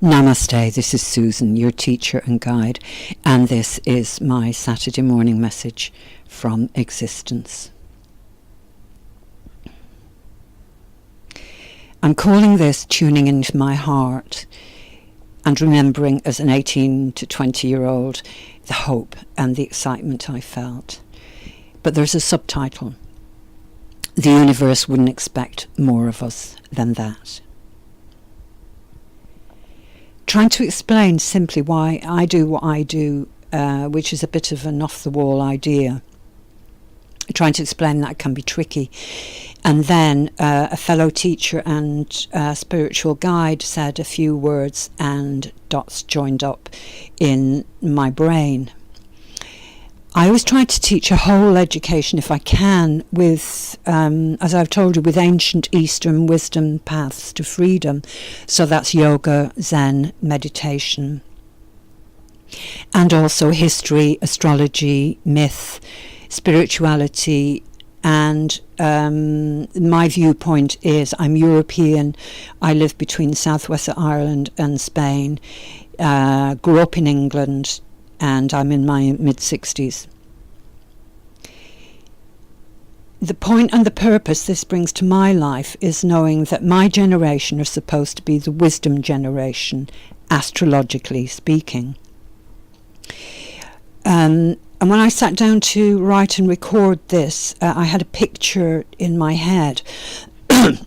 Namaste, this is SuZen, your teacher and guide, and this is my Saturday morning message from existence. I'm calling this tuning into my heart and remembering as an 18 to 20-year-old the hope and the excitement I felt. But there's a subtitle. The universe wouldn't expect more of us than that. Trying to explain simply why I do what I do, which is a bit of an off-the-wall idea. Trying to explain that can be tricky. And then a fellow teacher and spiritual guide said a few words and dots joined up in my brain. I always try to teach a whole education if I can with, as I've told you, with ancient Eastern wisdom paths to freedom. So that's yoga, Zen, meditation. And also history, astrology, myth, spirituality. And my viewpoint is I'm European. I live between southwest Ireland and Spain. Grew up in England. And I'm in my mid-60s. The point and the purpose this brings to my life is knowing that my generation are supposed to be the wisdom generation, astrologically speaking. And when I sat down to write and record this, I had a picture in my head,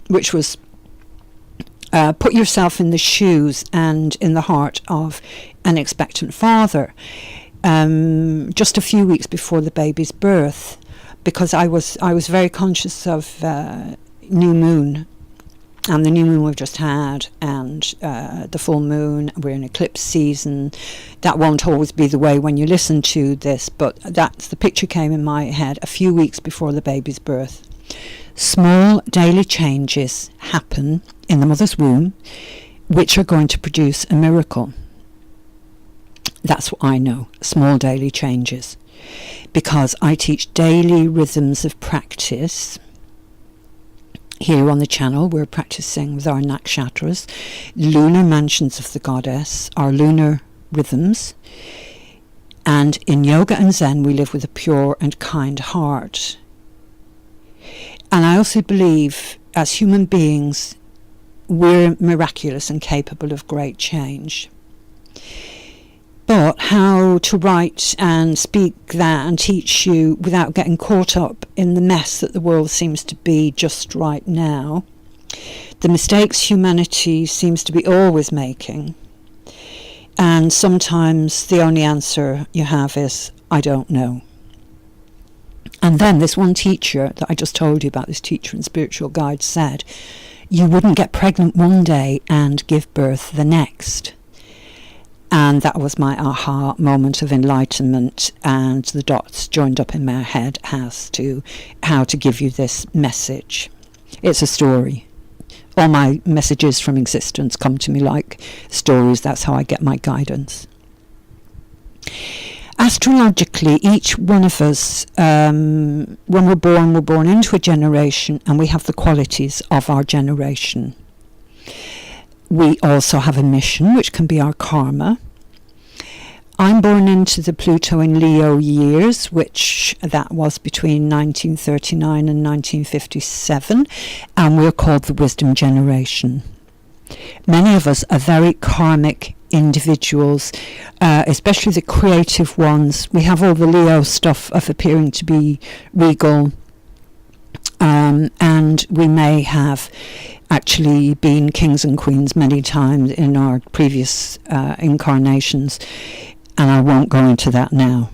which was put yourself in the shoes and in the heart of an expectant father, just a few weeks before the baby's birth, because I was very conscious of new moon, and the new moon we've just had, and the full moon. We're in eclipse season. That won't always be the way when you listen to this, but that's the picture came in my head a few weeks before the baby's birth. Small daily changes happen in the mother's womb, which are going to produce a miracle. That's what I know, small daily changes. Because I teach daily rhythms of practice. Here on the channel, we're practicing with our nakshatras, lunar mansions of the goddess, our lunar rhythms. And in yoga and Zen, we live with a pure and kind heart. And I also believe, as human beings, we're miraculous and capable of great change. But how to write and speak that and teach you without getting caught up in the mess that the world seems to be just right now, the mistakes humanity seems to be always making, and sometimes the only answer you have is, I don't know. And then this one teacher that I just told you about, this teacher and spiritual guide, said, you wouldn't get pregnant one day and give birth the next. And that was my aha moment of enlightenment, and the dots joined up in my head as to how to give you this message. It's a story. All my messages from existence come to me like stories. That's how I get my guidance. Astrologically, each one of us, when we're born into a generation, and we have the qualities of our generation. We also have a mission, which can be our karma. I'm born into the Pluto in Leo years, which that was between 1939 and 1957, and we're called the wisdom generation. Many of us are very karmic individuals, especially the creative ones. We have all the Leo stuff of appearing to be regal, and we may have actually been kings and queens many times in our previous incarnations, and I won't go into that now.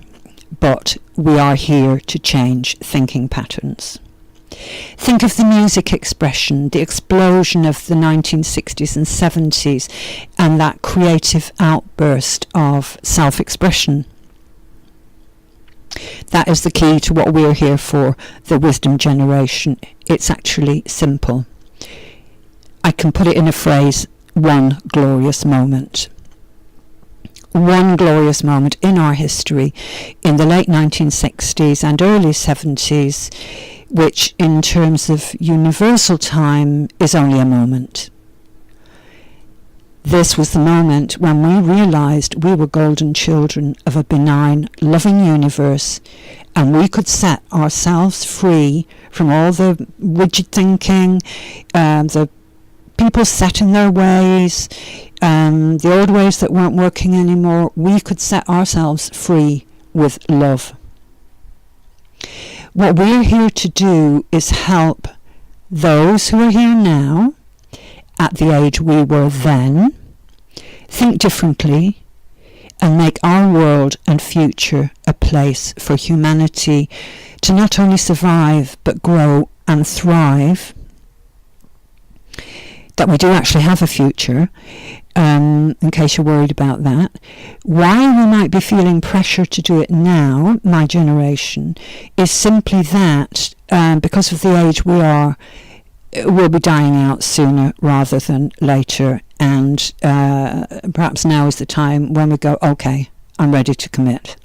But we are here to change thinking patterns. Think of the music expression, the explosion of the 1960s and 70s, and that creative outburst of self-expression. That is the key to what we're here for, the wisdom generation. It's actually simple. I can put it in a phrase, one glorious moment. One glorious moment in our history in the late 1960s and early 70s, which in terms of universal time is only a moment. This was the moment when we realised we were golden children of a benign, loving universe, and we could set ourselves free from all the rigid thinking, the people set in their ways, the old ways that weren't working anymore. We could set ourselves free with love. What we're here to do is help those who are here now, at the age we were then, think differently and make our world and future a place for humanity to not only survive but grow and thrive. That we do actually have a future, in case you're worried about that. Why we might be feeling pressure to do it now, my generation, is simply that because of the age we are, we'll be dying out sooner rather than later, and perhaps now is the time when we go, okay, I'm ready to commit.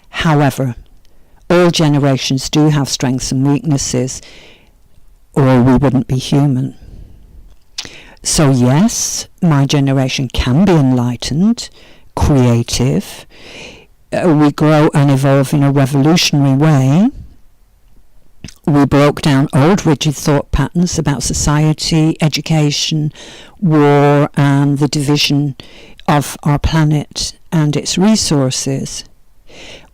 However, all generations do have strengths and weaknesses, or we wouldn't be human. So yes, my generation can be enlightened, creative. We grow and evolve in a revolutionary way. We broke down old rigid thought patterns about society, education, war, and the division of our planet and its resources.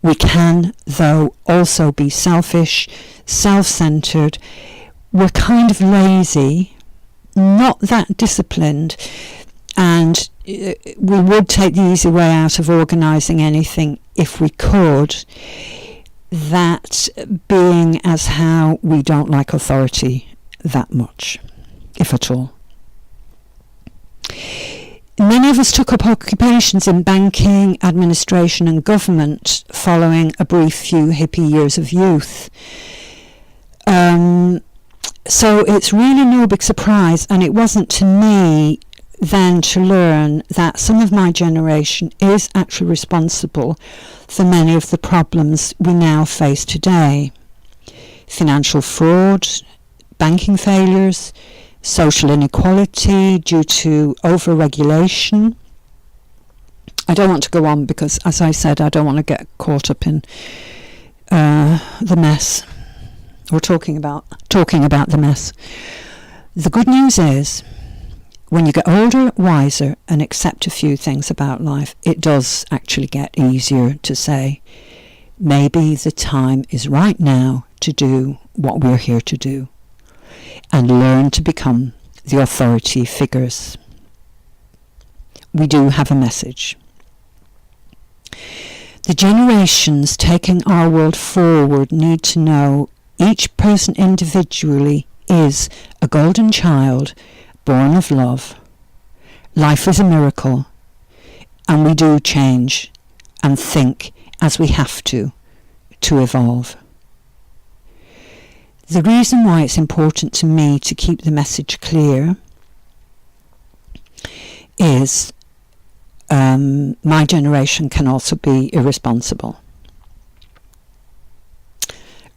We can, though, also be selfish, self-centered. We're kind of lazy, not that disciplined, and we would take the easy way out of organising anything if we could. That being as how we don't like authority that much, if at all. Many of us took up occupations in banking, administration and government following a brief few hippie years of youth. So it's really no big surprise, and it wasn't to me then to learn that some of my generation is actually responsible for many of the problems we now face today. Financial fraud, banking failures, social inequality due to over-regulation. I don't want to go on because, as I said, I don't want to get caught up in the mess. We're talking about the mess. The good news is, when you get older, wiser, and accept a few things about life, it does actually get easier to say, maybe the time is right now to do what we're here to do, and learn to become the authority figures. We do have a message. The generations taking our world forward need to know each person individually is a golden child born of love. Life is a miracle, and we do change and think as we have to evolve. The reason why it's important to me to keep the message clear is my generation can also be irresponsible.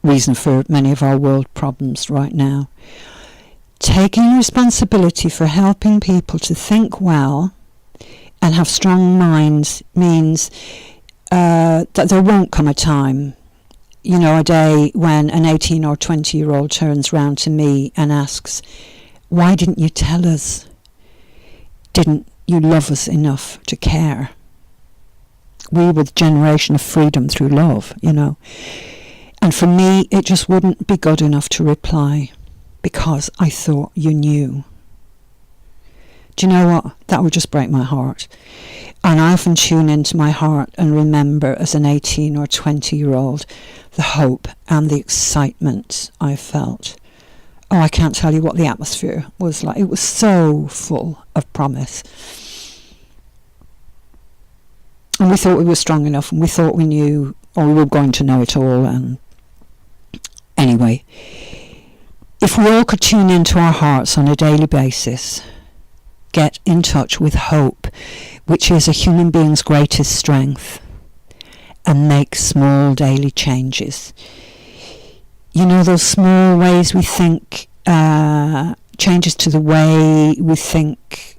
Reason for many of our world problems right now. Taking responsibility for helping people to think well and have strong minds means that there won't come a time, a day when an 18 or 20-year-old turns round to me and asks, why didn't you tell us? Didn't you love us enough to care? We were the generation of freedom through love, And for me, it just wouldn't be good enough to reply, because I thought you knew. Do you know what? That would just break my heart. And I often tune into my heart and remember as an 18 or 20-year-old the hope and the excitement I felt. Oh, I can't tell you what the atmosphere was like. It was so full of promise. And we thought we were strong enough, and we thought we knew, or we were going to know it all. And anyway, if we all could tune into our hearts on a daily basis, get in touch with hope, which is a human being's greatest strength, and make small daily changes. Those small ways we think, changes to the way we think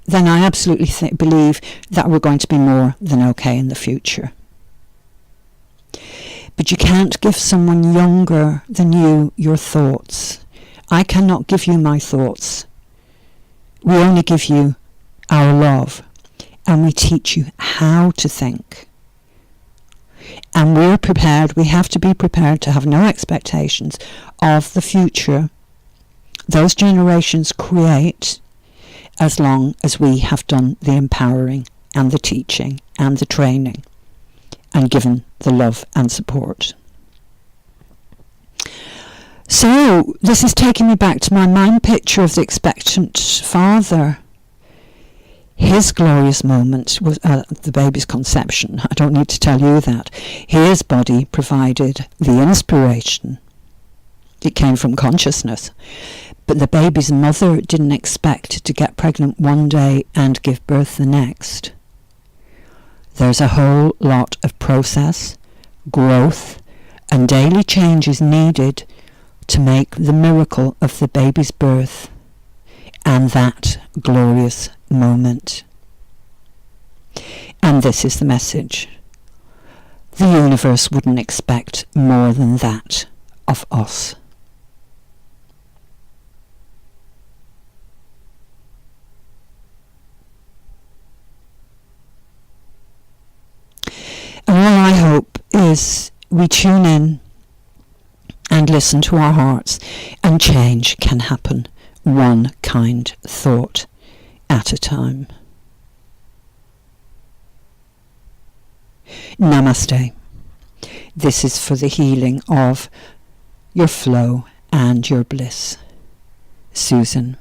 then I absolutely believe that we're going to be more than okay in the future. But you can't give someone younger than you your thoughts. I cannot give you my thoughts. We only give you our love, and we teach you how to think. And we're prepared, we have to be prepared to have no expectations of the future those generations create, as long as we have done the empowering and the teaching and the training and given the love and support. So this is taking me back to my mind picture of the expectant father. His glorious moment was the baby's conception. I don't need to tell you that. His body provided the inspiration. It came from consciousness. But the baby's mother didn't expect to get pregnant one day and give birth the next. There's a whole lot of process, growth, and daily changes needed to make the miracle of the baby's birth and that glorious moment. And this is the message. The universe wouldn't expect more than that of us. And all I hope is we tune in and listen to our hearts, and change can happen one kind thought at a time. Namaste. This is for the healing of your flow and your bliss. SuZen.